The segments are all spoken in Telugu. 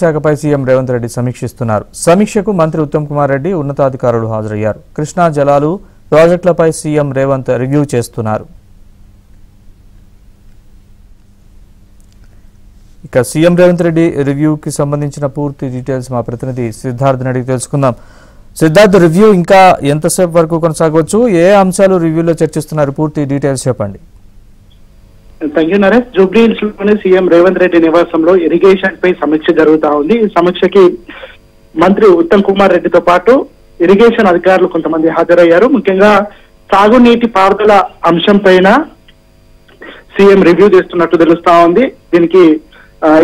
శాఖపై సీఎం రేవంత్ రెడ్డి సమీక్షిస్తున్నారు. సమీక్షకు మంత్రి ఉత్తమ్ కుమార్ రెడ్డి ఉన్నతాధికారులు హాజరయ్యారు. కృష్ణా జలాలు ప్రాజెక్టులపై సీఎం రేవంత్ రివ్యూ చేస్తున్నారు. ఇక సీఎం రేవంత్ రెడ్డి రివ్యూకి సంబంధించిన పూర్తి డీటెయిల్స్ మా ప్రతినిధి సిద్ధార్థ్ అడిగి తెలుసుకుందాం. సిద్ధార్థ్, రివ్యూ ఇంకా ఎంతసేపు వరకు కొనసాగవచ్చు? ఏ అంశాలు రివ్యూలో చర్చిస్తున్నారు? పూర్తి డీటెయిల్స్ చెప్పండి. Thank you Naresh. Jubilee hills లోని సీఎం రేవంత్ రెడ్డి నివాసంలో ఇరిగేషన్ పై సమీక్ష జరుగుతా ఉంది. ఈ సమీక్షకి మంత్రి ఉత్తమ్ కుమార్ రెడ్డితో పాటు ఇరిగేషన్ అధికారులు కొంతమంది హాజరయ్యారు. ముఖ్యంగా సాగునీటి పారుదల అంశం పైన సీఎం రివ్యూ చేస్తున్నట్టు తెలుస్తా ఉంది. దీనికి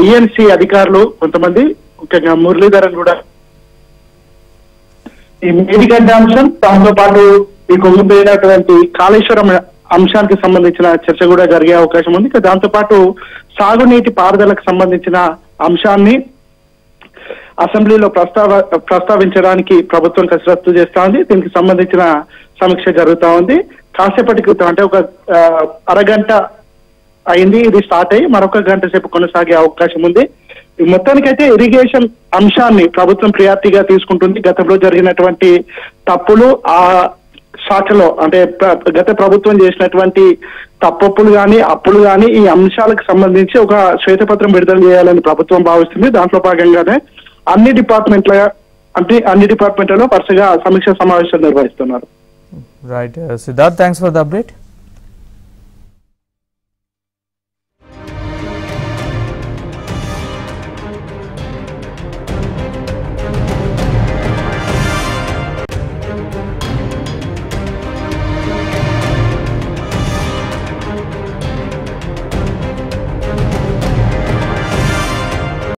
ఈఎన్సీ అధికారులు కొంతమంది, ముఖ్యంగా మురళీధరన్ కూడా ఈ మేడిగడ్డ అంశం, దాంతో పాటు ఈ కొమ్మిపోయినటువంటి కాళేశ్వరం అంశానికి సంబంధించిన చర్చ కూడా జరిగే అవకాశం ఉంది. దాంతో పాటు సాగునీటి పారుదలకు సంబంధించిన అంశాన్ని అసెంబ్లీలో ప్రస్తావించడానికి ప్రభుత్వం కసరత్తు చేస్తా ఉంది. దీనికి సంబంధించిన సమీక్ష జరుగుతా ఉంది. కాసేపటి క్రితం, అంటే ఒక అరగంట అయింది ఇది స్టార్ట్ అయ్యి, మరొక గంట సేపు కొనసాగే అవకాశం ఉంది. మొత్తానికైతే ఇరిగేషన్ అంశాన్ని ప్రభుత్వం ప్రియారిటీగా తీసుకుంటుంది. గతంలో జరిగినటువంటి తప్పులు, ఆ శాఖలో అంటే గత ప్రభుత్వం చేసినటువంటి తప్పులు కానీ అప్పులు కానీ ఈ అంశాలకు సంబంధించి ఒక శ్వేతపత్రం విడుదల చేయాలని ప్రభుత్వం భావిస్తుంది. దాంట్లో భాగంగానే అన్ని డిపార్ట్మెంట్లలో వరుసగా సమీక్ష సమావేశాలు నిర్వహిస్తున్నారు. Right Siddharth, thanks for the update.